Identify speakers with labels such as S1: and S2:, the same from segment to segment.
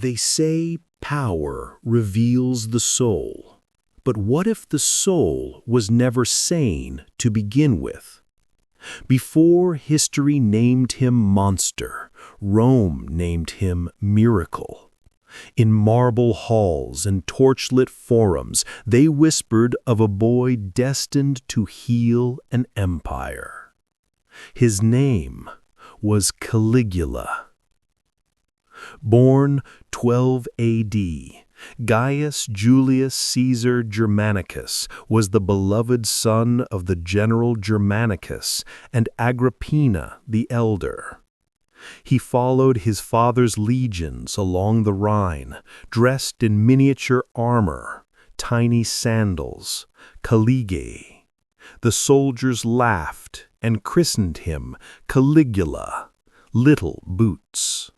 S1: They say power reveals the soul. But what if the soul was never sane to begin with? Before history named him monster, Rome named him miracle. In marble halls and torchlit forums, they whispered of a boy destined to heal an empire. His name was Caligula. Born 12 A.D., Gaius Julius Caesar Germanicus was the beloved son of the general Germanicus and Agrippina the elder. He followed his father's legions along the Rhine, dressed in miniature armor, tiny sandals, caligae. The soldiers laughed and christened him Caligula, little boots.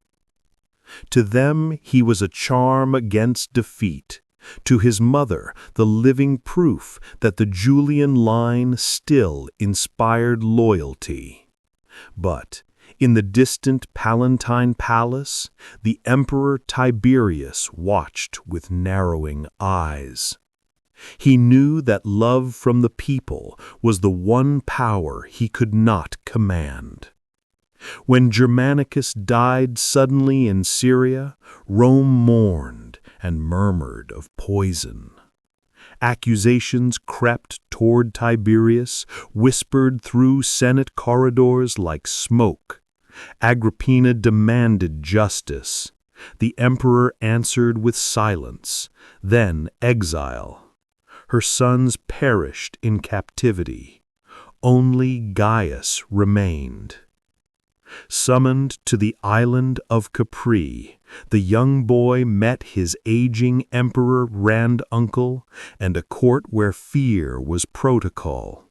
S1: To them he was a charm against defeat, to his mother the living proof that the Julian line still inspired loyalty. But in the distant Palatine palace, the Emperor Tiberius watched with narrowing eyes. He knew that love from the people was the one power he could not command. When Germanicus died suddenly in Syria, Rome mourned and murmured of poison. Accusations crept toward Tiberius, whispered through Senate corridors like smoke. Agrippina demanded justice. The emperor answered with silence, then exile. Her sons perished in captivity. Only Gaius remained. Summoned to the island of Capri, the young boy met his aging emperor granduncle and a court where fear was protocol.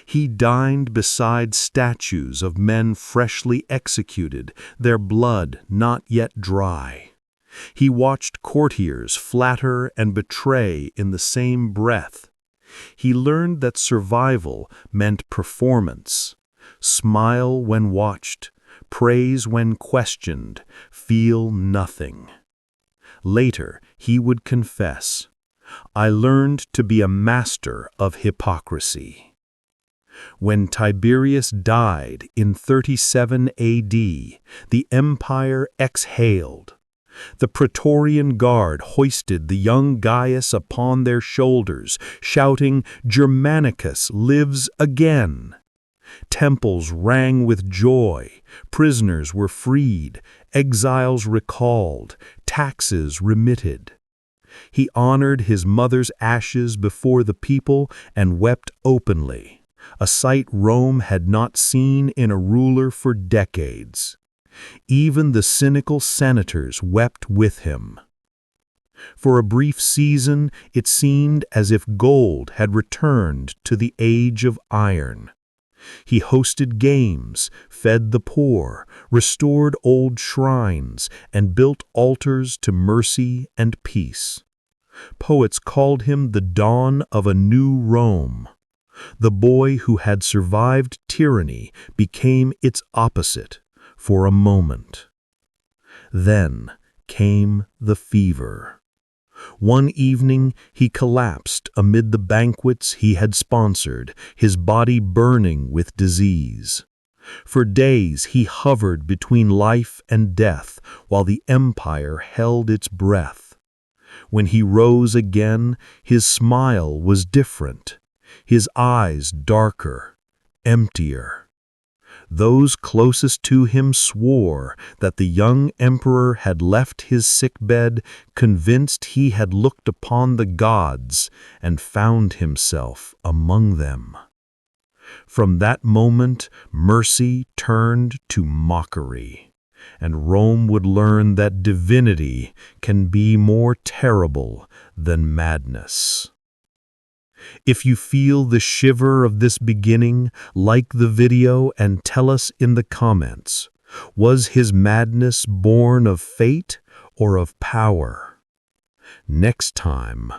S1: He dined beside statues of men freshly executed, their blood not yet dry. He watched courtiers flatter and betray in the same breath. He learned that survival meant performance. Smile when watched, praise when questioned, feel nothing. Later, he would confess, "I learned to be a master of hypocrisy." When Tiberius died in 37 A.D., the empire exhaled. The Praetorian Guard hoisted the young Gaius upon their shoulders, shouting, "Germanicus lives again!" Temples rang with joy, prisoners were freed, exiles recalled, taxes remitted. He honored his mother's ashes before the people and wept openly, a sight Rome had not seen in a ruler for decades. Even the cynical senators wept with him. For a brief season, it seemed as if gold had returned to the age of iron. He hosted games, fed the poor, restored old shrines, and built altars to mercy and peace. Poets called him the dawn of a new Rome. The boy who had survived tyranny became its opposite for a moment. Then came the fever. One evening he collapsed amid the banquets he had sponsored, his body burning with disease. For days he hovered between life and death while the empire held its breath. When he rose again, his smile was different, his eyes darker, emptier. Those closest to him swore that the young emperor had left his sickbed, convinced he had looked upon the gods and found himself among them. From that moment, mercy turned to mockery, and Rome would learn that divinity can be more terrible than madness. If you feel the shiver of this beginning, like the video and tell us in the comments, was his madness born of fate or of power? Next time,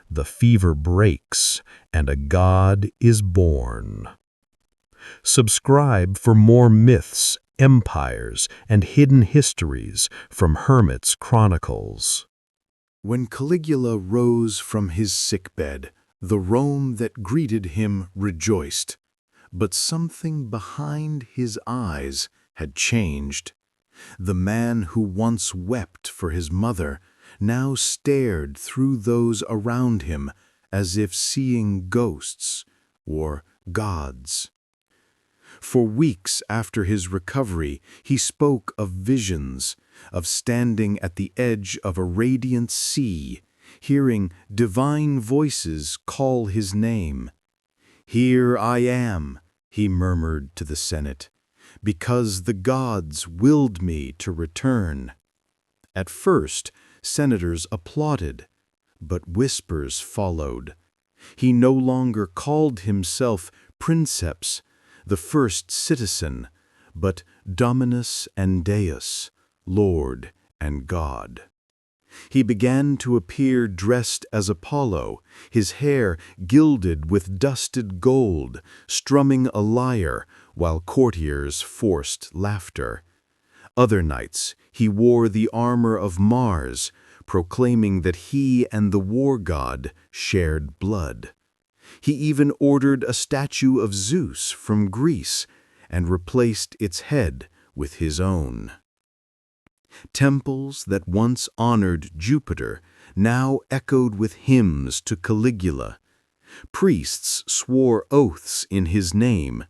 S1: the fever breaks and a god is born. Subscribe for more myths Empires and Hidden Histories from Hermit's Chronicles. When Caligula rose from his sickbed, the Rome that greeted him rejoiced. But something behind his eyes had changed. The man who once wept for his mother now stared through those around him as if seeing ghosts or gods. For weeks after his recovery, he spoke of visions, of standing at the edge of a radiant sea, hearing divine voices call his name. "Here I am," he murmured to the Senate, "because the gods willed me to return." At first, senators applauded, but whispers followed. He no longer called himself princeps, the first citizen, but Dominus and Deus, Lord and God. He began to appear dressed as Apollo, his hair gilded with dusted gold, strumming a lyre while courtiers forced laughter. Other nights he wore the armor of Mars, proclaiming that he and the war god shared blood. He even ordered a statue of Zeus from Greece and replaced its head with his own. Temples that once honored Jupiter now echoed with hymns to Caligula. Priests swore oaths in his name.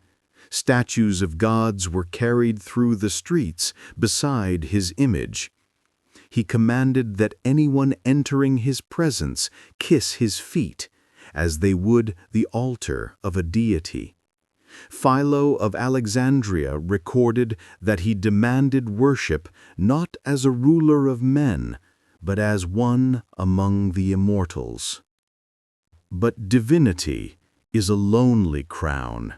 S1: Statues of gods were carried through the streets beside his image. He commanded that anyone entering his presence kiss his feet, as they would the altar of a deity. Philo of Alexandria recorded that he demanded worship not as a ruler of men, but as one among the immortals. But divinity is a lonely crown.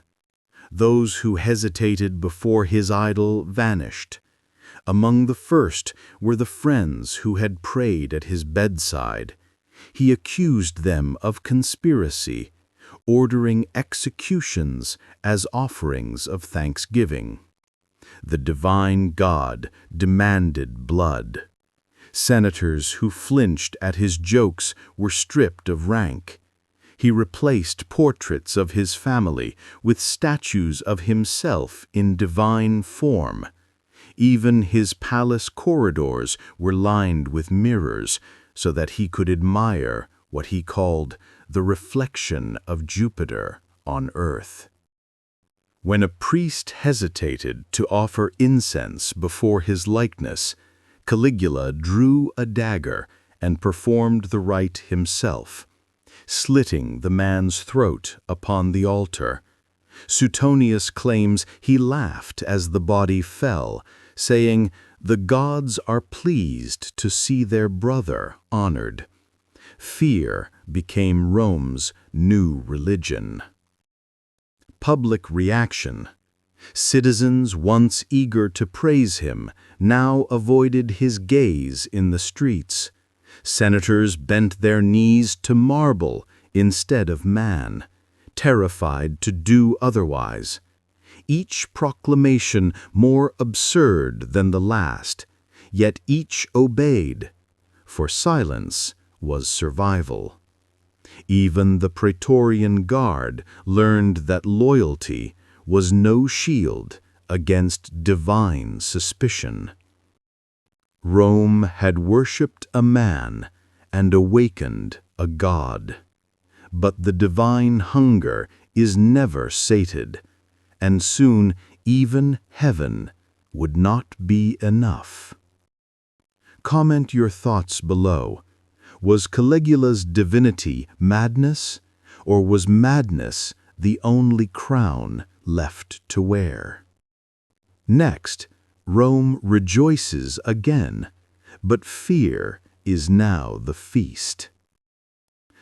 S1: Those who hesitated before his idol vanished. Among the first were the friends who had prayed at his bedside. He accused them of conspiracy, ordering executions as offerings of thanksgiving. The divine God demanded blood. Senators who flinched at his jokes were stripped of rank. He replaced portraits of his family with statues of himself in divine form. Even his palace corridors were lined with mirrors so that he could admire what he called the reflection of Jupiter on earth. When a priest hesitated to offer incense before his likeness, Caligula drew a dagger and performed the rite himself, slitting the man's throat upon the altar. Suetonius claims he laughed as the body fell, saying, "The gods are pleased to see their brother honored." Fear became Rome's new religion. Public reaction. Citizens once eager to praise him now avoided his gaze in the streets. Senators bent their knees to marble instead of man, terrified to do otherwise. Each proclamation more absurd than the last, yet each obeyed, for silence was survival. Even the Praetorian Guard learned that loyalty was no shield against divine suspicion. Rome had worshipped a man and awakened a god. But the divine hunger is never sated, and soon even heaven would not be enough. Comment your thoughts below. Was Caligula's divinity madness, or was madness the only crown left to wear? Next, Rome rejoices again, but fear is now the feast.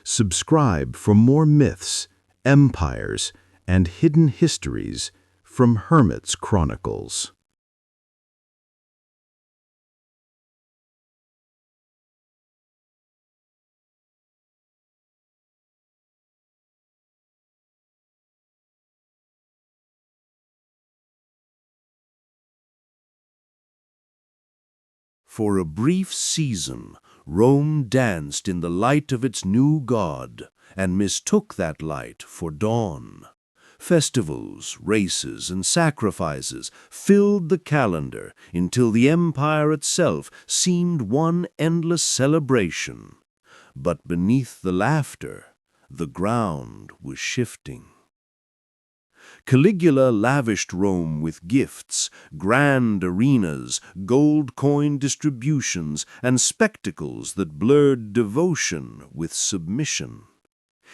S1: Subscribe for more myths, empires, and hidden histories from Hermit's Chronicles.
S2: For a brief season, Rome danced in the light of its new god, and mistook that light for dawn. Festivals, races, and sacrifices filled the calendar until the empire itself seemed one endless celebration. But beneath the laughter, the ground was shifting. Caligula lavished Rome with gifts, grand arenas, gold coin distributions, and spectacles that blurred devotion with submission.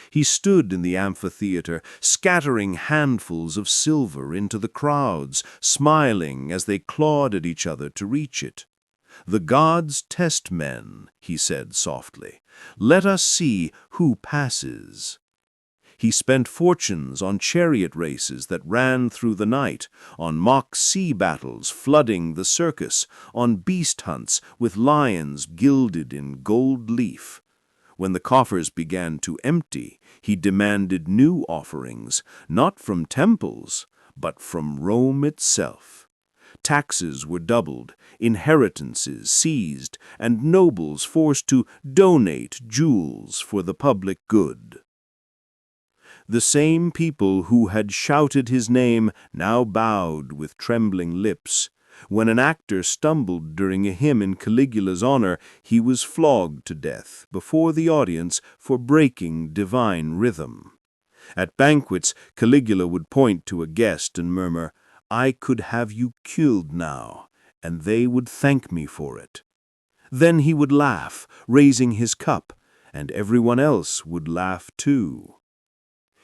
S2: He stood in the amphitheater, scattering handfuls of silver into the crowds, smiling as they clawed at each other to reach it. "The gods test men," he said softly. "Let us see who passes." He spent fortunes on chariot races that ran through the night, on mock sea battles flooding the circus, on beast hunts with lions gilded in gold leaf. When the coffers began to empty, he demanded new offerings, not from temples, but from Rome itself. Taxes were doubled, inheritances seized, and nobles forced to donate jewels for the public good. The same people who had shouted his name now bowed with trembling lips. When an actor stumbled during a hymn in Caligula's honor, he was flogged to death before the audience for breaking divine rhythm. At banquets, Caligula would point to a guest and murmur, "I could have you killed now, and they would thank me for it." Then he would laugh, raising his cup, and everyone else would laugh too.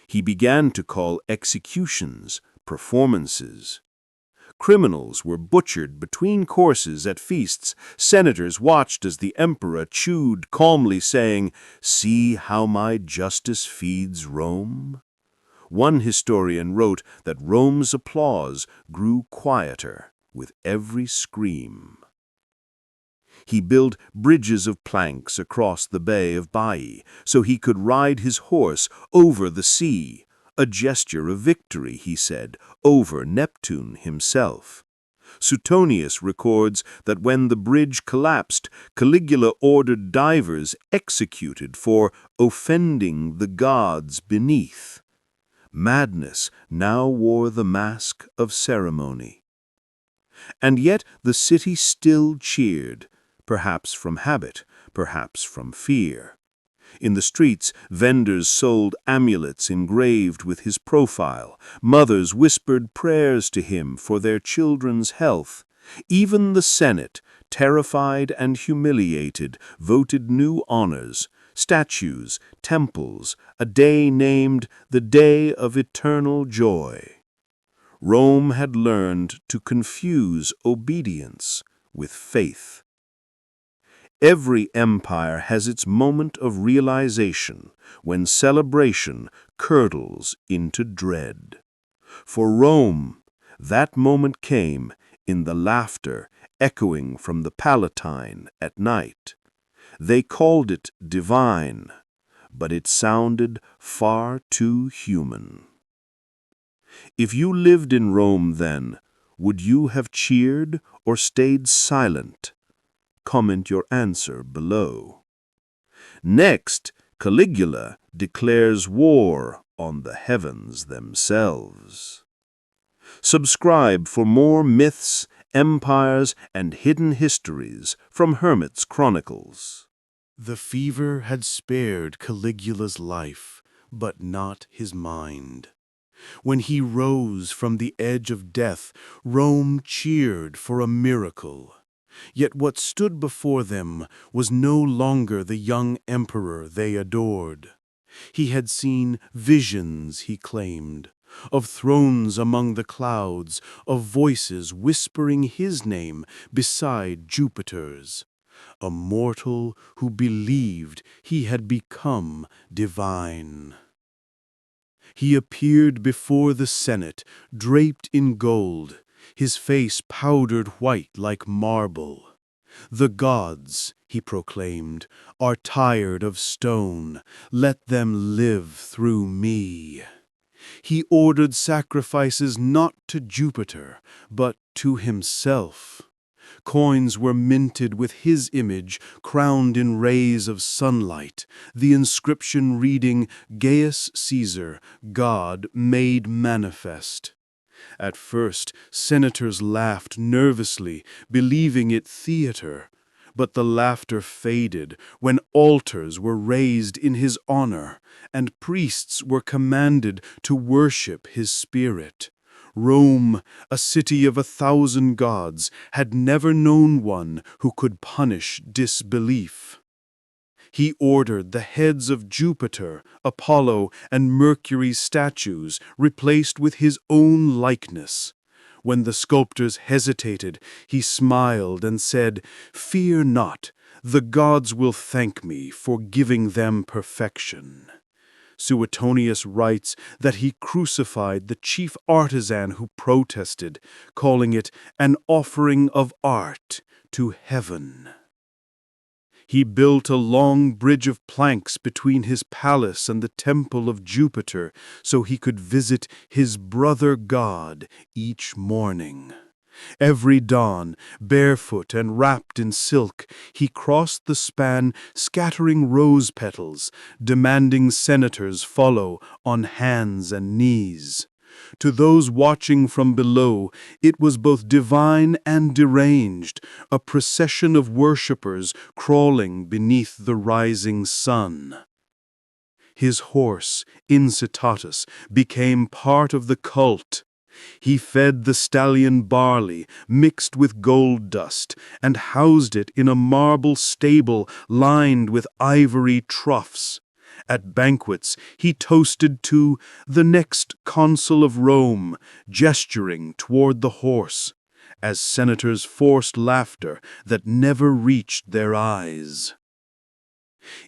S2: He began to call executions performances. Criminals were butchered between courses at feasts. Senators watched as the emperor chewed, calmly saying, "See how my justice feeds Rome?" One historian wrote that Rome's applause grew quieter with every scream. He built bridges of planks across the Bay of Baiae so he could ride his horse over the sea, a gesture of victory, he said, over Neptune himself. Suetonius records that when the bridge collapsed, Caligula ordered divers executed for offending the gods beneath. Madness now wore the mask of ceremony. And yet the city still cheered, perhaps from habit, perhaps from fear. In the streets, vendors sold amulets engraved with his profile. Mothers whispered prayers to him for their children's health. Even the Senate, terrified and humiliated, voted new honors, statues, temples, a day named the Day of Eternal Joy. Rome had learned to confuse obedience with faith. Every empire has its moment of realization when celebration curdles into dread. For Rome, that moment came in the laughter echoing from the Palatine at night. They called it divine, but it sounded far too human. If you lived in Rome then, would you have cheered or stayed silent? Comment your answer below. Next, Caligula declares war on the heavens themselves. Subscribe for more myths, empires, and hidden histories from Hermit's Chronicles.
S3: The fever had spared Caligula's life, but not his mind. When he rose from the edge of death, Rome cheered for a miracle. Yet what stood before them was no longer the young emperor they adored. He had seen visions, he claimed, of thrones among the clouds, of voices whispering his name beside Jupiter's. A mortal who believed he had become divine. He appeared before the Senate, draped in gold, his face powdered white like marble. "The gods," he proclaimed, "are tired of stone. Let them live through me." He ordered sacrifices not to Jupiter, but to himself. Coins were minted with his image, crowned in rays of sunlight, the inscription reading, Gaius Caesar, God made manifest. At first, senators laughed nervously, believing it theater. But the laughter faded when altars were raised in his honor, and priests were commanded to worship his spirit. Rome, a city of 1,000 gods, had never known one who could punish disbelief. He ordered the heads of Jupiter, Apollo, and Mercury's statues replaced with his own likeness. When the sculptors hesitated, he smiled and said, "Fear not, the gods will thank me for giving them perfection." Suetonius writes that he crucified the chief artisan who protested, calling it an offering of art to heaven. He built a long bridge of planks between his palace and the temple of Jupiter so he could visit his brother god each morning. Every dawn, barefoot and wrapped in silk, he crossed the span scattering rose petals, demanding senators follow on hands and knees. To those watching from below, it was both divine and deranged, a procession of worshippers crawling beneath the rising sun. His horse, Incitatus, became part of the cult. He fed the stallion barley mixed with gold dust and housed it in a marble stable lined with ivory troughs. At banquets, he toasted to the next consul of Rome, gesturing toward the horse, as senators forced laughter that never reached their eyes.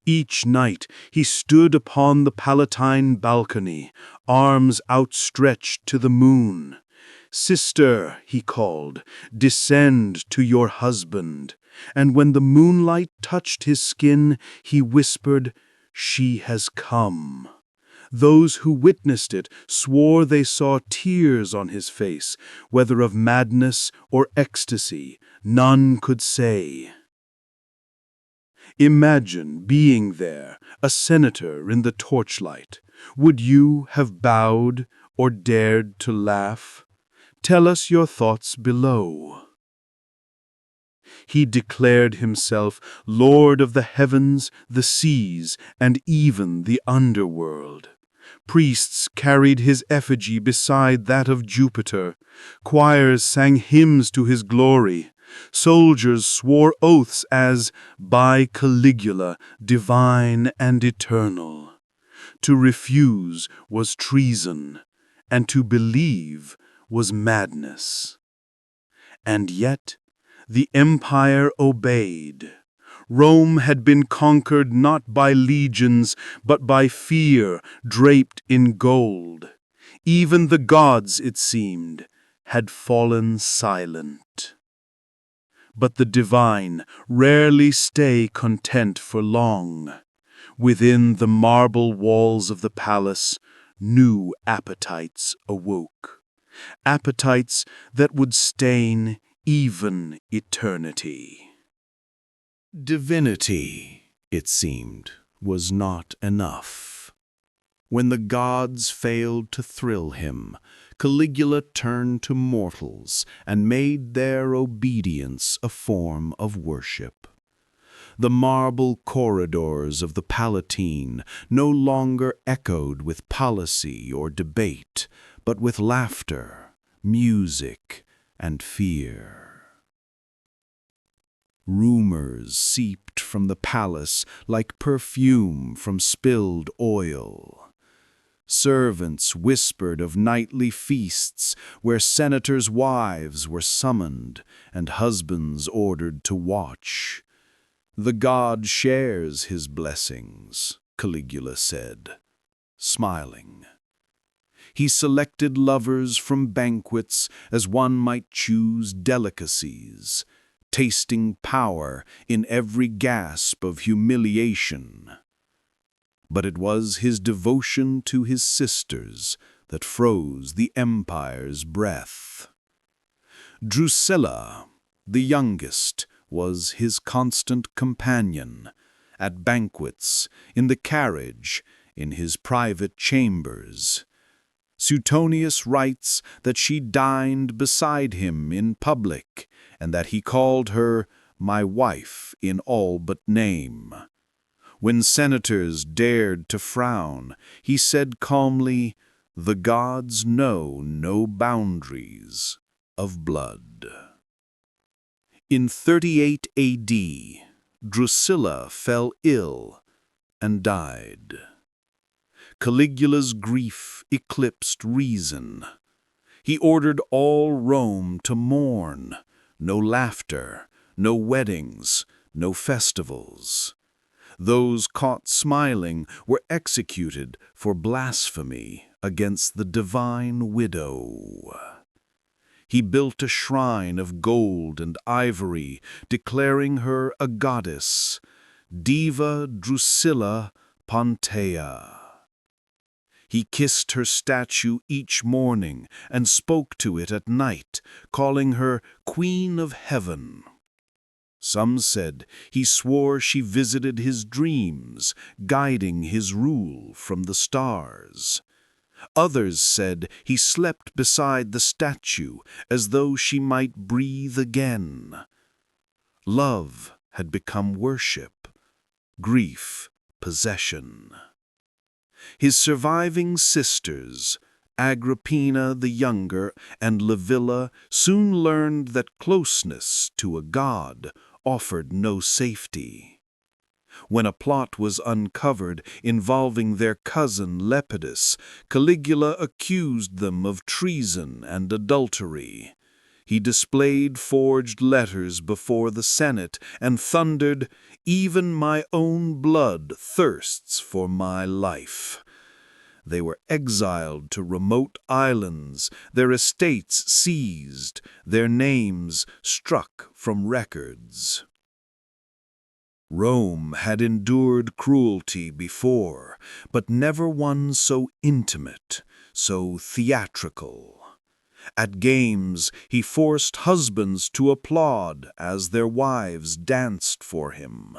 S3: Each night he stood upon the Palatine balcony, arms outstretched to the moon. "Sister," he called, "descend to your husband." And when the moonlight touched his skin, he whispered, "She has come." Those who witnessed it swore they saw tears on his face, whether of madness or ecstasy, none could say. Imagine being there, a senator in the torchlight. Would you have bowed or dared to laugh? Tell us your thoughts below. He declared himself Lord of the heavens, the seas, and even the underworld. Priests carried his effigy beside that of Jupiter. Choirs sang hymns to his glory. Soldiers swore oaths as, by Caligula, divine and eternal. To refuse was treason, and to believe was madness. And yet, the empire obeyed. Rome had been conquered not by legions, but by fear draped in gold. Even the gods, it seemed, had fallen silent. But the divine rarely stay content for long. Within the marble walls of the palace, new appetites awoke. Appetites that would stain even eternity. Divinity, it seemed, was not enough. When the gods failed to thrill him, Caligula turned to mortals and made their obedience a form of worship. The marble corridors of the Palatine no longer echoed with policy or debate, but with laughter, music, and fear. Rumors seeped from the palace like perfume from spilled oil. Servants whispered of nightly feasts where senators' wives were summoned and husbands ordered to watch. "The god shares his blessings," Caligula said, smiling. He selected lovers from banquets as one might choose delicacies, tasting power in every gasp of humiliation. But it was his devotion to his sisters that froze the empire's breath. Drusilla, The youngest was his constant companion, at banquets, in the carriage, in his private chambers. Suetonius writes that she dined beside him in public, and that he called her my wife in all but name. When senators dared to frown, he said calmly, "The gods know no boundaries of blood." In 38 AD, Drusilla fell ill and died. Caligula's grief eclipsed reason. He ordered all Rome to mourn. No laughter, no weddings, no festivals. Those caught smiling were executed for blasphemy against the divine widow. He built a shrine of gold and ivory, declaring her a goddess, Diva Drusilla Pontea. He kissed her statue each morning and spoke to it at night, calling her Queen of Heaven. Some said he swore she visited his dreams, guiding his rule from the stars. Others said he slept beside the statue as though she might breathe again. Love had become worship, grief possession. His surviving sisters, Agrippina the younger and Livilla, soon learned that closeness to a god offered no safety. When a plot was uncovered involving their cousin Lepidus, Caligula accused them of treason and adultery. He displayed forged letters before the Senate and thundered, "Even my own blood thirsts for my life." They were exiled to remote islands, their estates seized, their names struck from records. Rome had endured cruelty before, but never one so intimate, so theatrical. At games, he forced husbands to applaud as their wives danced for him.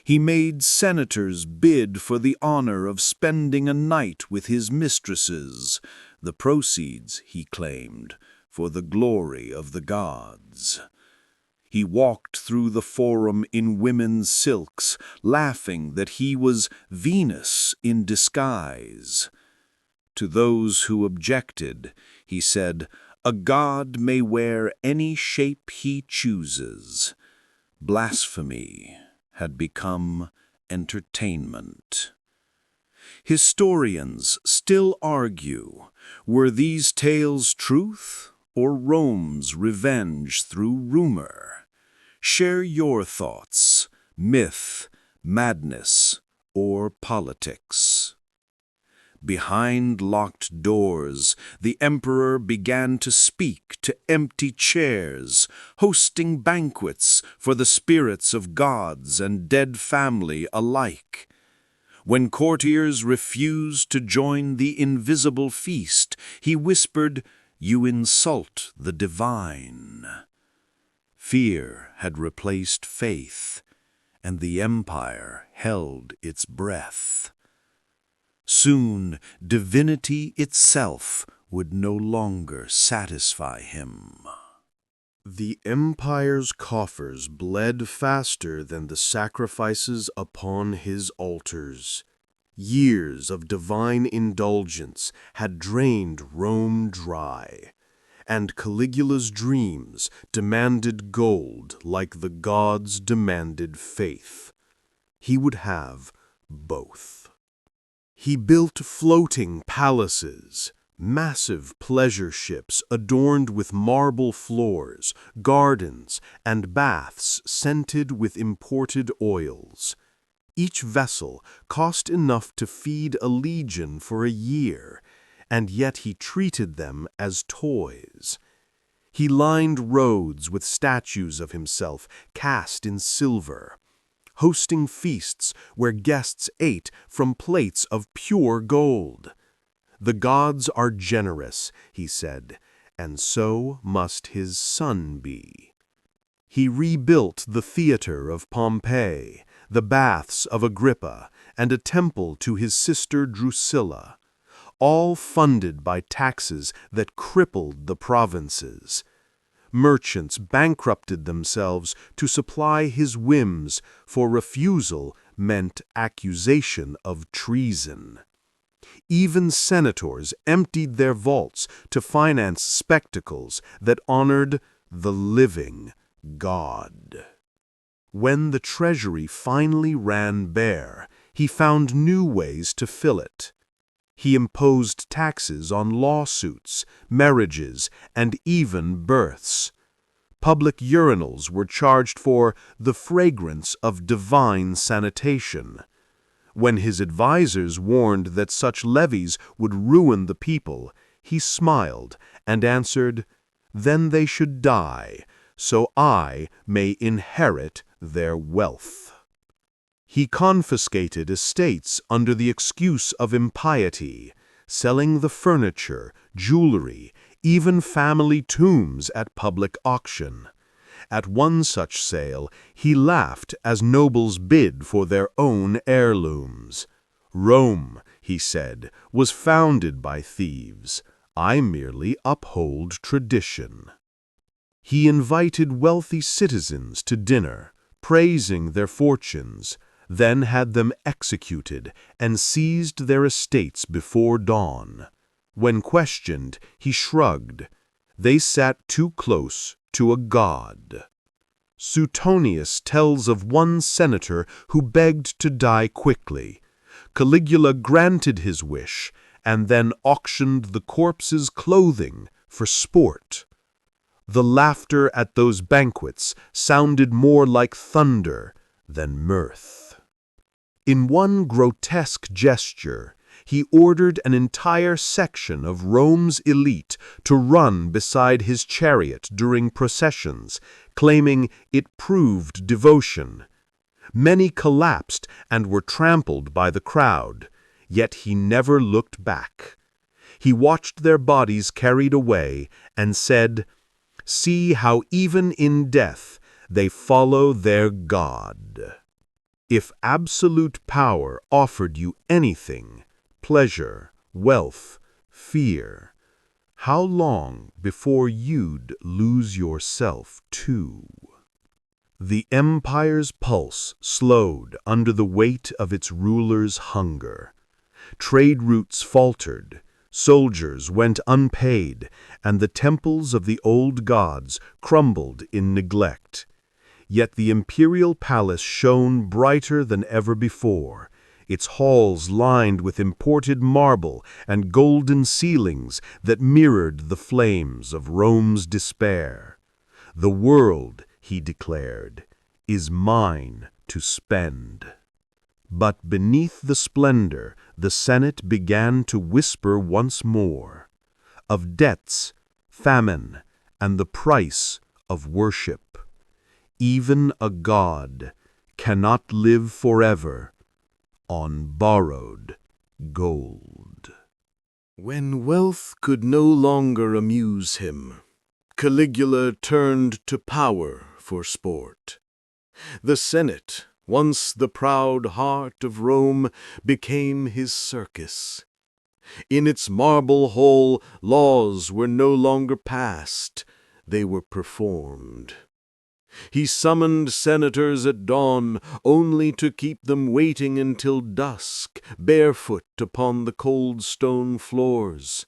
S3: He made senators bid for the honor of spending a night with his mistresses, the proceeds, he claimed, for the glory of the gods. He walked through the forum in women's silks, laughing that he was Venus in disguise. To those who objected, he said, "A god may wear any shape he chooses." Blasphemy had become entertainment. Historians still argue, were these tales truth or Rome's revenge through rumor? Share your thoughts, myth, madness, or politics. Behind locked doors, the emperor began to speak to empty chairs, hosting banquets for the spirits of gods and dead family alike. When courtiers refused to join the invisible feast, he whispered, "You insult the divine." Fear had replaced faith, and the empire held its breath. Soon, divinity itself would no longer satisfy him. The empire's coffers bled faster than the sacrifices upon his altars. Years of divine indulgence had drained Rome dry, and Caligula's dreams demanded gold like the gods demanded faith. He would have both. He built floating palaces, massive pleasure ships adorned with marble floors, gardens, and baths scented with imported oils. Each vessel cost enough to feed a legion for a year, and yet he treated them as toys. He lined roads with statues of himself cast in silver, hosting feasts where guests ate from plates of pure gold. "The gods are generous," he said, "and so must his son be." He rebuilt the theater of Pompey, the baths of Agrippa, and a temple to his sister Drusilla, all funded by taxes that crippled the provinces. Merchants bankrupted themselves to supply his whims, for refusal meant accusation of treason. Even senators emptied their vaults to finance spectacles that honored the living God. When the treasury finally ran bare, he found new ways to fill it. He imposed taxes on lawsuits, marriages, and even births. Public urinals were charged for the fragrance of divine sanitation. When his advisers warned that such levies would ruin the people, he smiled and answered, "Then they should die, so I may inherit their wealth." He confiscated estates under the excuse of impiety, selling the furniture, jewelry, even family tombs at public auction. At one such sale, he laughed as nobles bid for their own heirlooms. "Rome," he said, "was founded by thieves. I merely uphold tradition." He invited wealthy citizens to dinner, praising their fortunes, then had them executed and seized their estates before dawn. When questioned, he shrugged. They sat too close to a god. Suetonius tells of one senator who begged to die quickly. Caligula granted his wish and then auctioned the corpse's clothing for sport. The laughter at those banquets sounded more like thunder than mirth. In one grotesque gesture, he ordered an entire section of Rome's elite to run beside his chariot during processions, claiming it proved devotion. Many collapsed and were trampled by the crowd, yet he never looked back. He watched their bodies carried away and said, "See how even in death they follow their God." If absolute power offered you anything, pleasure, wealth, fear, how long before you'd lose yourself too? The empire's pulse slowed under the weight of its ruler's hunger. Trade routes faltered, soldiers went unpaid, and the temples of the old gods crumbled in neglect. Yet the imperial palace shone brighter than ever before, its halls lined with imported marble and golden ceilings that mirrored the flames of Rome's despair. "The world," he declared, "is mine to spend." But beneath the splendor, the Senate began to whisper once more of debts, famine, and the price of worship. Even a god cannot live forever on borrowed gold. When wealth could no longer amuse him, Caligula turned to power for sport. The Senate, once the proud heart of Rome, became his circus. In its marble hall, laws were no longer passed, they were performed. He summoned senators at dawn, only to keep them waiting until dusk, barefoot upon the cold stone floors.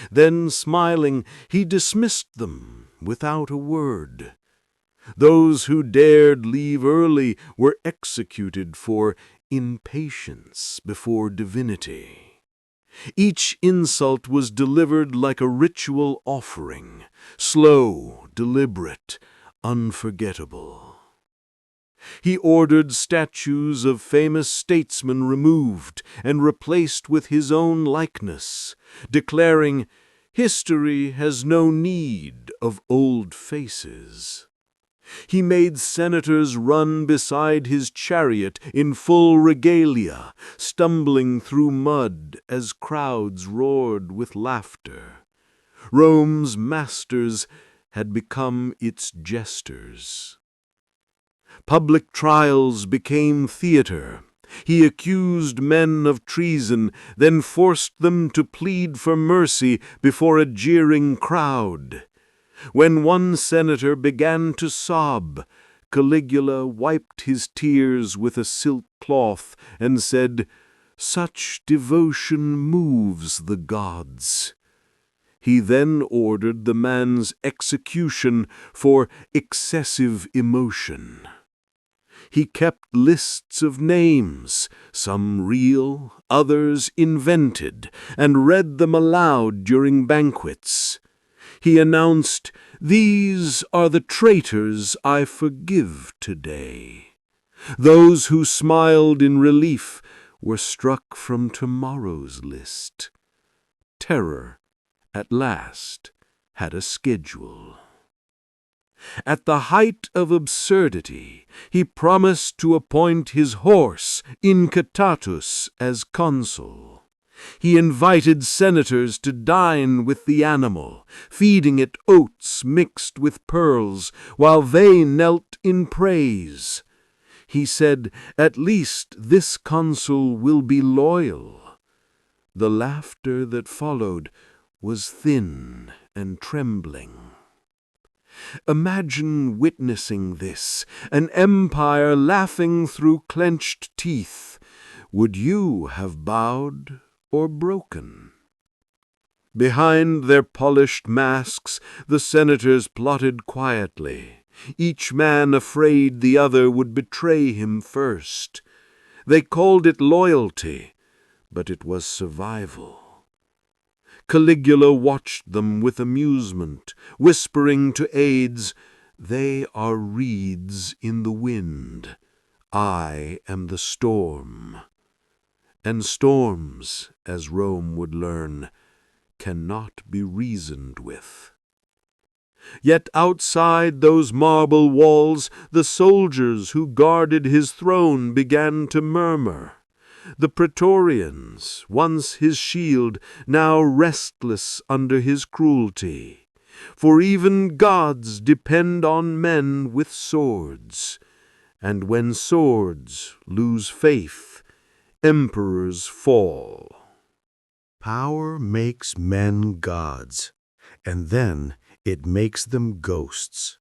S3: Then, smiling, he dismissed them without a word. Those who dared leave early were executed for impatience before divinity. Each insult was delivered like a ritual offering, slow, deliberate, unforgettable. He ordered statues of famous statesmen removed and replaced with his own likeness, declaring, "History has no need of old faces." He made senators run beside his chariot in full regalia, stumbling through mud as crowds roared with laughter. Rome's masters had become its jesters.
S2: Public trials became theater. He accused men of treason, then forced them to plead for mercy before a jeering crowd. When one senator began to sob, Caligula wiped his tears with a silk cloth and said, "Such devotion moves the gods." He then ordered the man's execution for excessive emotion. He kept lists of names, some real, others invented, and read them aloud during banquets. He announced, "These are the traitors I forgive today. Those who smiled in relief were struck from tomorrow's list." Terror, at last, had a schedule. At the height of absurdity, he promised to appoint his horse, Incitatus, as consul. He invited senators to dine with the animal, feeding it oats mixed with pearls, while they knelt in praise. He said, "At least this consul will be loyal." The laughter that followed was thin and trembling. Imagine witnessing this, an empire laughing through clenched teeth. Would you have bowed or broken? Behind their polished masks, the senators plotted quietly, each man afraid the other would betray him first. They called it loyalty, but it was survival. Caligula watched them with amusement, whispering to aides, "They are reeds in the wind. I am the storm." And storms, as Rome would learn, cannot be reasoned with. Yet outside those marble walls, the soldiers who guarded his throne began to murmur. The Praetorians, once his shield, now restless under his cruelty. For even gods depend on men with swords, and when swords lose faith, emperors fall.
S3: Power makes men gods, and then it makes them ghosts.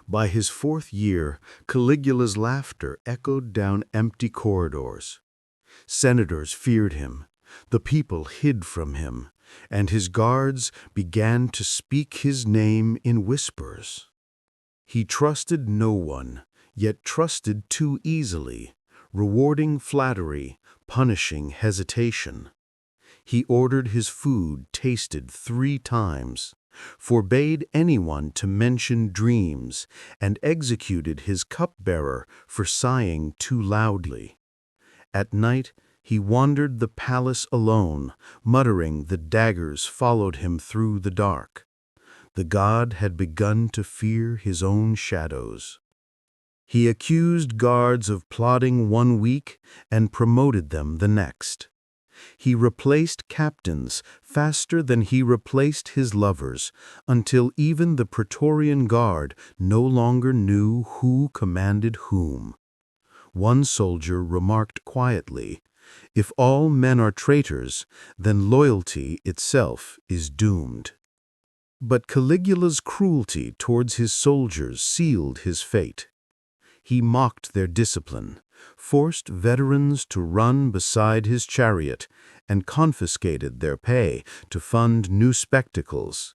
S3: By his 4th year, Caligula's laughter echoed down empty corridors. Senators feared him, the people hid from him, and his guards began to speak his name in whispers. He trusted no one, yet trusted too easily, rewarding flattery, punishing hesitation. He ordered his food tasted 3 times, forbade anyone to mention dreams, and executed his cupbearer for sighing too loudly. At night, he wandered the palace alone, muttering the daggers followed him through the dark. The god had begun to fear his own shadows. He accused guards of plotting one week and promoted them the next. He replaced captains faster than he replaced his lovers, until even the Praetorian Guard no longer knew who commanded whom. One soldier remarked quietly, "If all men are traitors, then loyalty itself is doomed." But Caligula's cruelty towards his soldiers sealed his fate. He mocked their discipline, forced veterans to run beside his chariot, and confiscated their pay to fund new spectacles.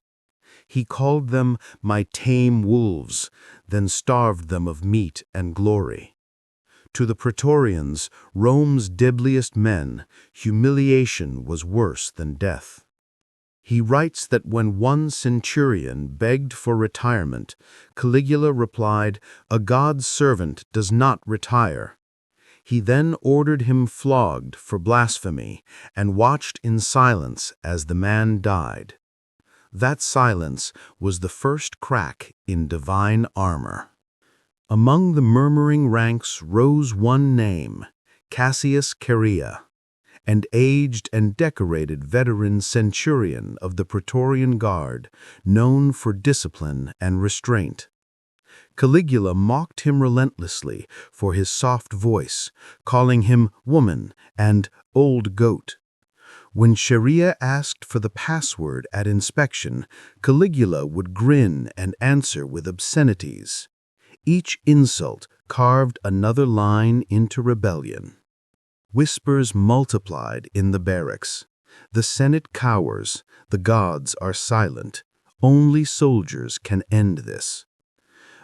S3: He called them "my tame wolves," then starved them of meat and glory. To the Praetorians, Rome's deadliest men, humiliation was worse than death. He writes that when one centurion begged for retirement, Caligula replied, "A God's servant does not retire." He then ordered him flogged for blasphemy and watched in silence as the man died. That silence was the first crack in divine armor. Among the murmuring ranks rose one name, Cassius Dio, an aged and decorated veteran centurion of the Praetorian Guard, known for discipline and restraint. Caligula mocked him relentlessly for his soft voice, calling him woman and old goat. When Sharia asked for the password at inspection, Caligula would grin and answer with obscenities. Each insult carved another line into rebellion. Whispers multiplied in the barracks. The Senate cowers, the gods are silent. Only soldiers can end this.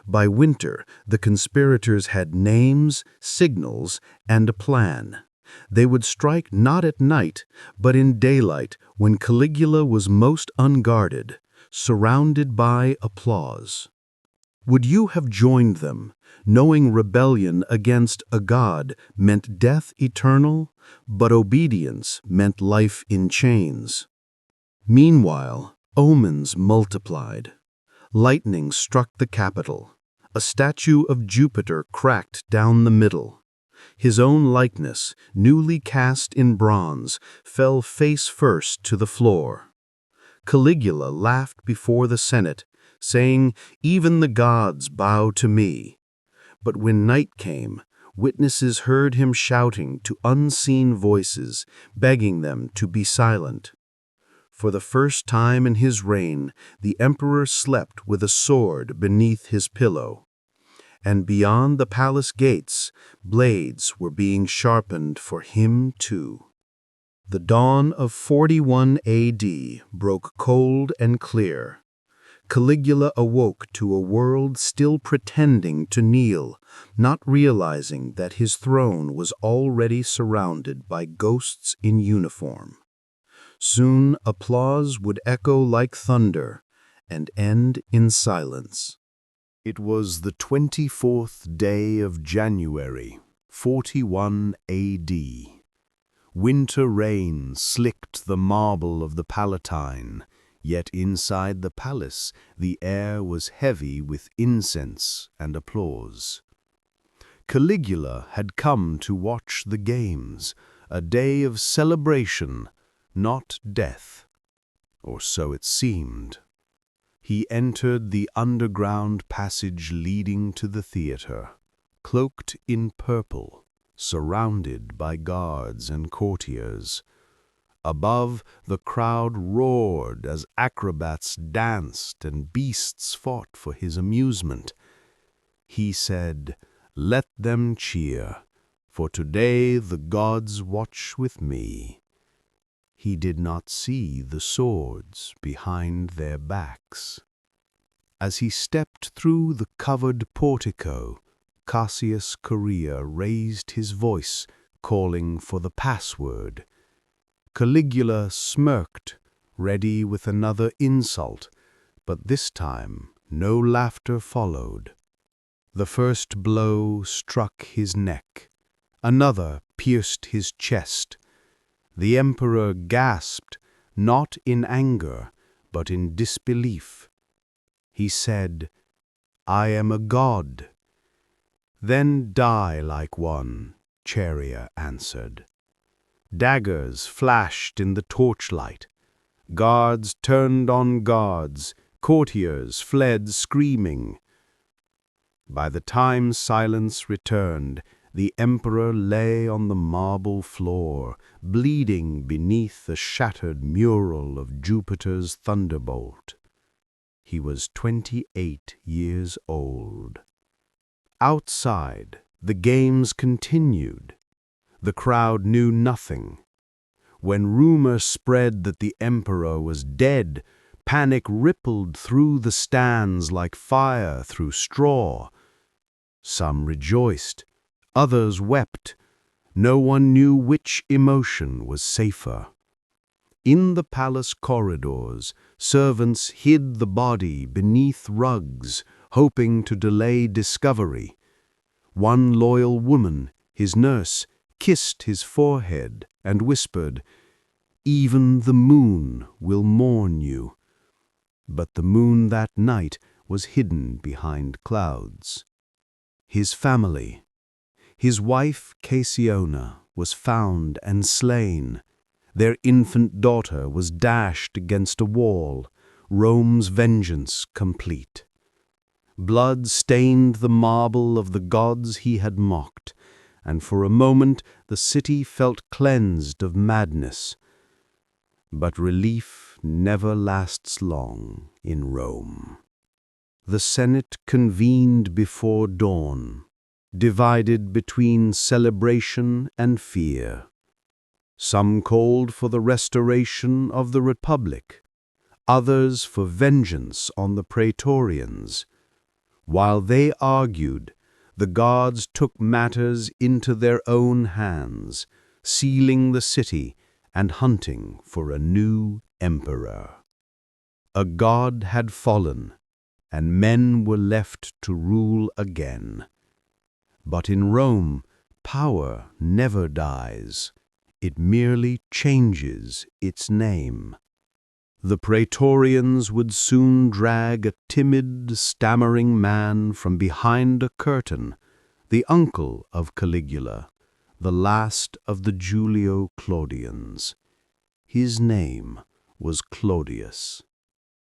S3: By winter, the conspirators had names, signals, and a plan. They would strike not at night, but in daylight when Caligula was most unguarded, surrounded by applause. Would you have joined them, knowing rebellion against a god meant death eternal, but obedience meant life in chains? Meanwhile, omens multiplied. Lightning struck the Capitol. A statue of Jupiter cracked down the middle. His own likeness, newly cast in bronze, fell face first to the floor. Caligula laughed before the Senate, saying, "Even the gods bow to me." But when night came, witnesses heard him shouting to unseen voices, begging them to be silent. For the first time in his reign, the emperor slept with a sword beneath his pillow. And beyond the palace gates, blades were being sharpened for him too. The dawn of 41 AD broke cold and clear. Caligula awoke to a world still pretending to kneel, not realizing that his throne was already surrounded by ghosts in uniform. Soon applause would echo like thunder and end in silence.
S2: It was the 24th day of January, 41 AD. Winter rain slicked the marble of the Palatine, yet inside the palace the air was heavy with incense and applause. Caligula had come to watch the games, a day of celebration, not death, or so it seemed. He entered the underground passage leading to the theater, cloaked in purple, surrounded by guards and courtiers. Above, the crowd roared as acrobats danced and beasts fought for his amusement. He said, "Let them cheer, for today the gods watch with me." He did not see the swords behind their backs. As he stepped through the covered portico, Cassius Dio raised his voice, calling for the password. Caligula smirked, ready with another insult, but this time no laughter followed. The first blow struck his neck. Another pierced his chest. The emperor gasped, not in anger, but in disbelief. He said, "I am a god." "Then die like one," Charia answered. Daggers flashed in the torchlight. Guards turned on guards, courtiers fled screaming. By the time silence returned, the emperor lay on the marble floor, bleeding beneath the shattered mural of Jupiter's thunderbolt. He was 28 years old. Outside, the games continued. The crowd knew nothing. When rumor spread that the emperor was dead, panic rippled through the stands like fire through straw. Some rejoiced, others wept. No one knew which emotion was safer. In the palace corridors, servants hid the body beneath rugs, hoping to delay discovery. One loyal woman, his nurse, kissed his forehead and whispered, "Even the moon will mourn you." But the moon that night was hidden behind clouds. His family, his wife Cassiona, was found and slain. Their infant daughter was dashed against a wall, Rome's vengeance complete.
S3: Blood stained the marble of the gods he had mocked, and for a moment the city felt cleansed of madness. But relief never lasts long in Rome. The Senate convened before dawn, divided between celebration and fear. Some called for the restoration of the Republic, others for vengeance on the Praetorians. While they argued, the gods took matters into their own hands, sealing the city and hunting for a new emperor. A god had fallen, and men were left to rule again. But in Rome, power never dies. It merely changes its name. The Praetorians would soon drag a timid, stammering man from behind a curtain, the uncle of Caligula, the last of the Julio-Claudians. His name was Claudius.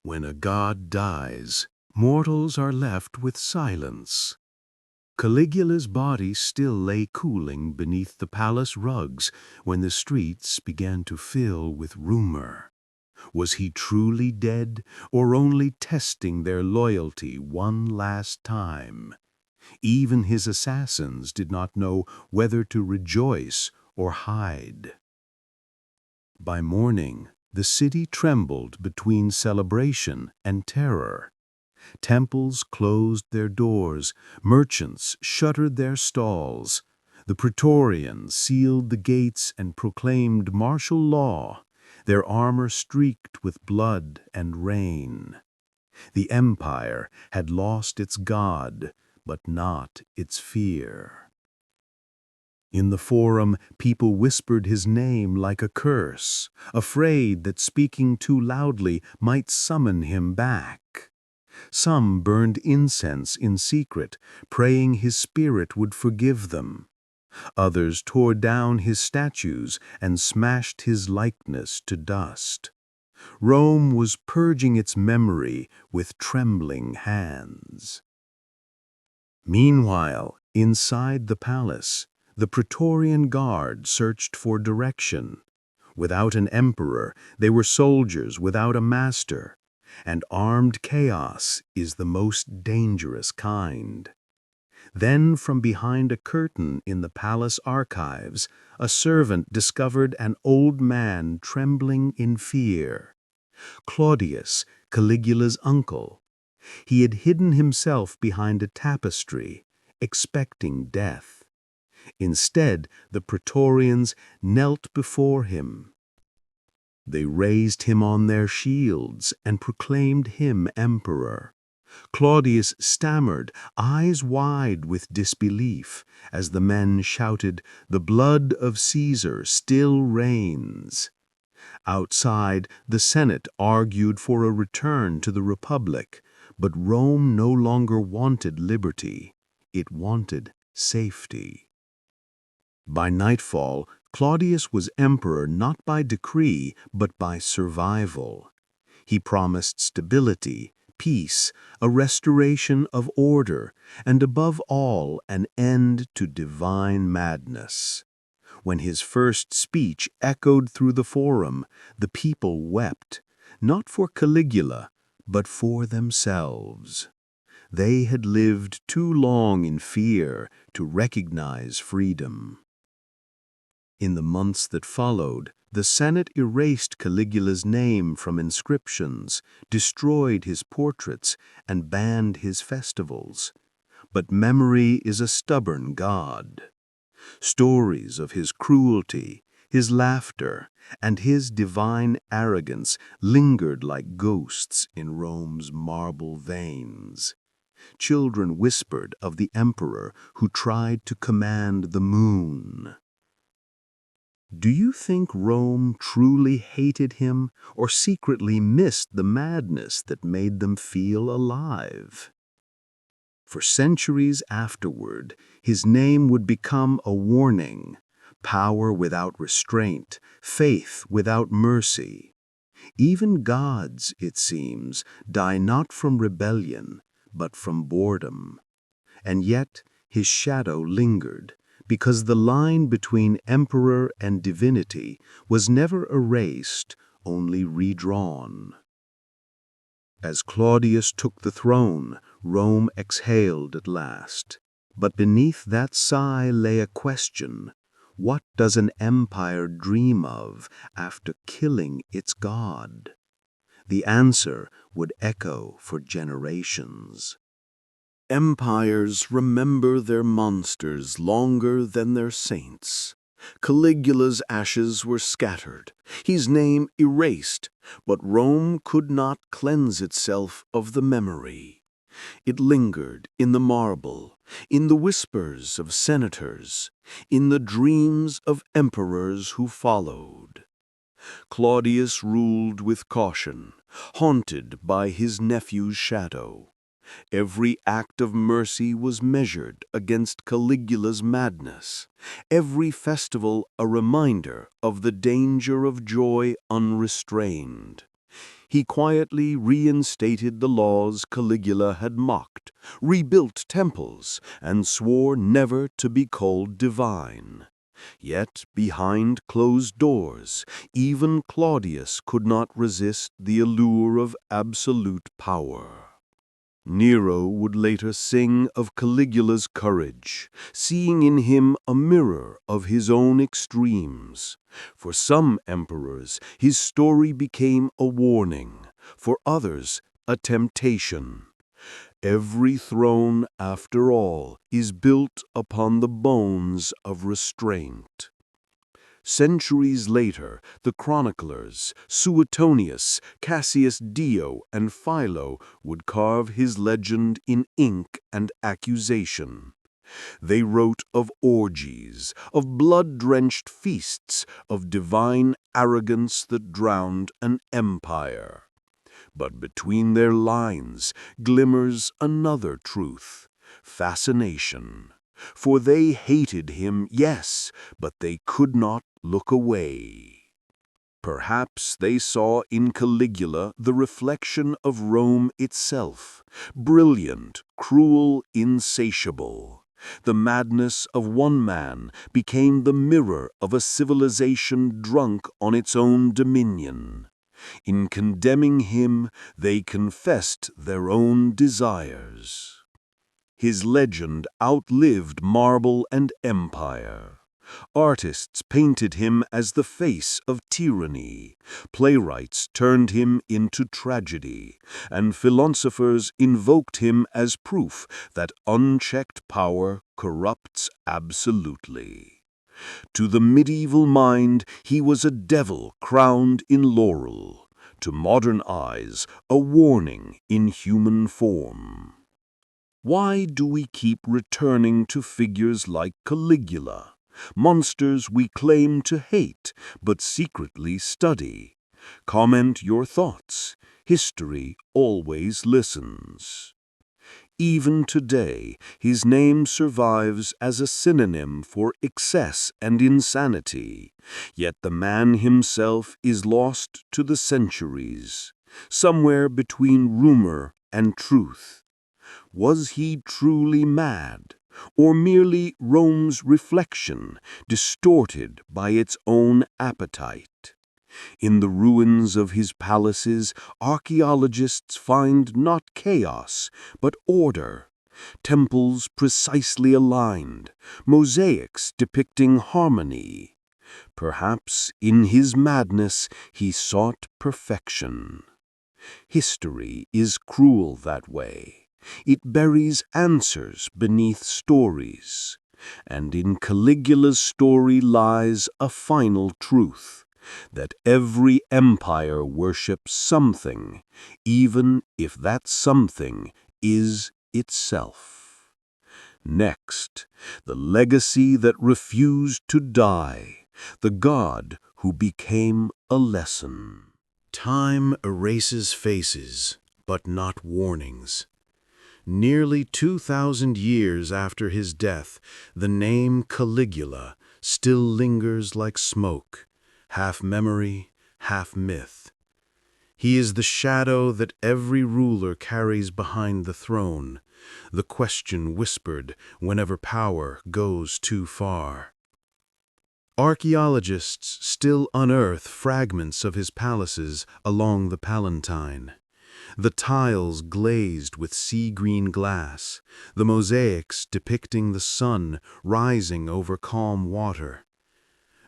S3: When a god dies, mortals are left with silence. Caligula's body still lay cooling beneath the palace rugs when the streets began to fill with rumor. Was he truly dead, or only testing their loyalty one last time? Even his assassins did not know whether to rejoice or hide. By morning, the city trembled between celebration and terror. Temples closed their doors, merchants shuttered their stalls. The Praetorians sealed the gates and proclaimed martial law, their armor streaked with blood and rain. The empire had lost its god, but not its fear. In the forum, people whispered his name like a curse, afraid that speaking too loudly might summon him back. Some burned incense in secret, praying his spirit would forgive them. Others tore down his statues and smashed his likeness to dust. Rome was purging its memory with trembling hands. Meanwhile, inside the palace, the Praetorian Guard searched for direction. Without an emperor, they were soldiers without a master, and armed chaos is the most dangerous kind. Then, from behind a curtain in the palace archives, a servant discovered an old man trembling in fear. Claudius, Caligula's uncle. He had hidden himself behind a tapestry, expecting death. Instead, the Praetorians knelt before him. They raised him on their shields and proclaimed him emperor. Claudius stammered, eyes wide with disbelief, as the men shouted, "The blood of Caesar still reigns." Outside, the Senate argued for a return to the Republic, but Rome no longer wanted liberty. It wanted safety. By nightfall, Claudius was emperor not by decree, but by survival. He promised stability, peace, a restoration of order, and above all, an end to divine madness. When his first speech echoed through the forum, the people wept, not for Caligula, but for themselves. They had lived too long in fear to recognize freedom. In the months that followed, the Senate erased Caligula's name from inscriptions, destroyed his portraits, and banned his festivals. But memory is a stubborn god. Stories of his cruelty, his laughter, and his divine arrogance lingered like ghosts in Rome's marble veins. Children whispered of the emperor who tried to command the moon. Do you think Rome truly hated him or secretly missed the madness that made them feel alive? For centuries afterward, his name would become a warning: power without restraint, faith without mercy. Even gods, it seems, die not from rebellion, but from boredom. And yet his shadow lingered, because the line between emperor and divinity was never erased, only redrawn. As Claudius took the throne, Rome exhaled at last. But beneath that sigh lay a question: what does an empire dream of after killing its god? The answer would echo for generations. Empires remember their monsters longer than their saints. Caligula's ashes were scattered, his name erased, but Rome could not cleanse itself of the memory. It lingered in the marble, in the whispers of senators, in the dreams of emperors who followed. Claudius ruled with caution, haunted by his nephew's shadow. Every act of mercy was measured against Caligula's madness, every festival a reminder of the danger of joy unrestrained. He quietly reinstated the laws Caligula had mocked, rebuilt temples, and swore never to be called divine. Yet, behind closed doors, even Claudius could not resist the allure of absolute power. Nero would later sing of Caligula's courage, seeing in him a mirror of his own extremes. For some emperors, his story became a warning, for others, a temptation. Every throne, after all, is built upon the bones of restraint. Centuries later, the chroniclers, Suetonius, Cassius Dio, and Philo would carve his legend in ink and accusation. They wrote of orgies, of blood-drenched feasts, of divine arrogance that drowned an empire. But between their lines glimmers another truth: fascination. For they hated him, yes, but they could not look away. Perhaps they saw in Caligula the reflection of Rome itself, brilliant, cruel, insatiable. The madness of one man became the mirror of a civilization drunk on its own dominion. In condemning him, they confessed their own desires. His legend outlived marble and empire. Artists painted him as the face of tyranny, playwrights turned him into tragedy, and philosophers invoked him as proof that unchecked power corrupts absolutely. To the medieval mind, he was a devil crowned in laurel. To modern eyes, a warning in human form. Why do we keep returning to figures like Caligula, monsters we claim to hate but secretly study? Comment your thoughts. History always listens. Even today, his name survives as a synonym for excess and insanity, yet the man himself is lost to the centuries, somewhere between rumor and truth. Was he truly mad, or merely Rome's reflection, distorted by its own appetite? In the ruins of his palaces, archaeologists find not chaos, but order. Temples precisely aligned, mosaics depicting harmony. Perhaps in his madness he sought perfection. History is cruel that way. It buries answers beneath stories. And in Caligula's story lies a final truth: that every empire worships something, even if that something is itself. Next, the legacy that refused to die, the God who became a lesson. Time erases faces, but not warnings. Nearly 2,000 years after his death, the name Caligula still lingers like smoke, half memory, half myth. He is the shadow that every ruler carries behind the throne, the question whispered whenever power goes too far. Archaeologists still unearth fragments of his palaces along the Palatine. The tiles glazed with sea-green glass, the mosaics depicting the sun rising over calm water.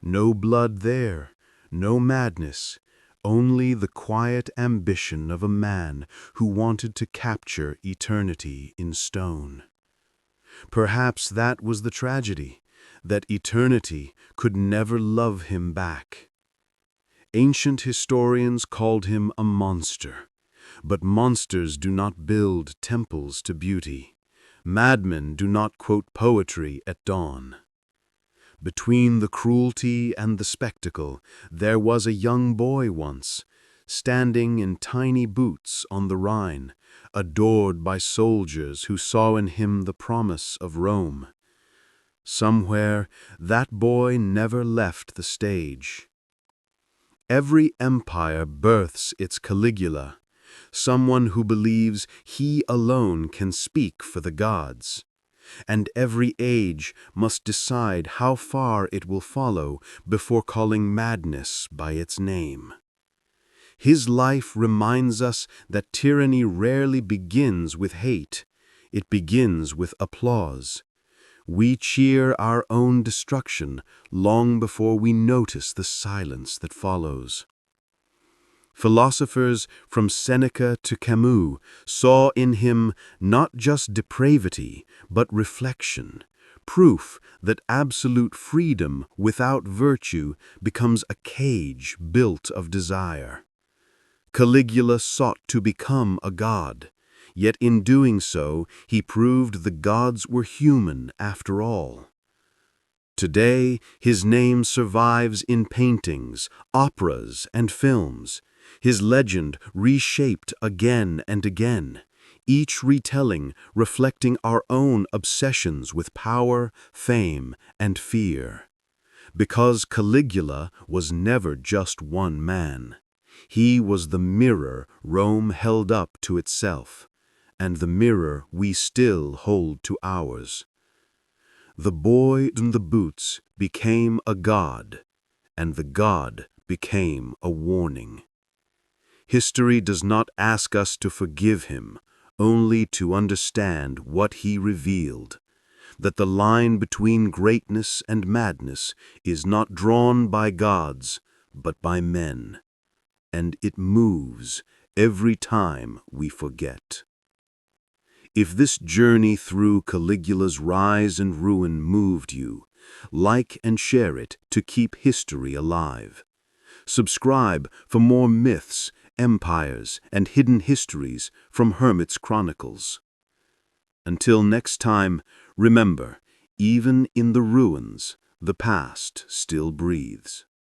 S3: No blood there, no madness, only the quiet ambition of a man who wanted to capture eternity in stone. Perhaps that was the tragedy, that eternity could never love him back. Ancient historians called him a monster, but monsters do not build temples to beauty. Madmen do not quote poetry at dawn. Between the cruelty and the spectacle, there was a young boy once, standing in tiny boots on the Rhine, adored by soldiers who saw in him the promise of Rome. Somewhere, that boy never left the stage. Every empire births its Caligula, someone who believes he alone can speak for the gods. And every age must decide how far it will follow before calling madness by its name. His life reminds us that tyranny rarely begins with hate, it begins with applause. We cheer our own destruction long before we notice the silence that follows. Philosophers from Seneca to Camus saw in him not just depravity, but reflection, proof that absolute freedom without virtue becomes a cage built of desire. Caligula sought to become a god, yet in doing so he proved the gods were human after all. Today, his name survives in paintings, operas, and films, his legend reshaped again and again, each retelling reflecting our own obsessions with power, fame, and fear. Because Caligula was never just one man. He was the mirror Rome held up to itself, and the mirror we still hold to ours. The boy in the boots became a god, and the god became a warning. History does not ask us to forgive him, only to understand what he revealed, that the line between greatness and madness is not drawn by gods, but by men, and it moves every time we forget. If this journey through Caligula's rise and ruin moved you, like and share it to keep history alive. Subscribe for more myths, empires, and hidden histories from Hermit's Chronicles. Until next time, remember, even in the ruins, the past still breathes.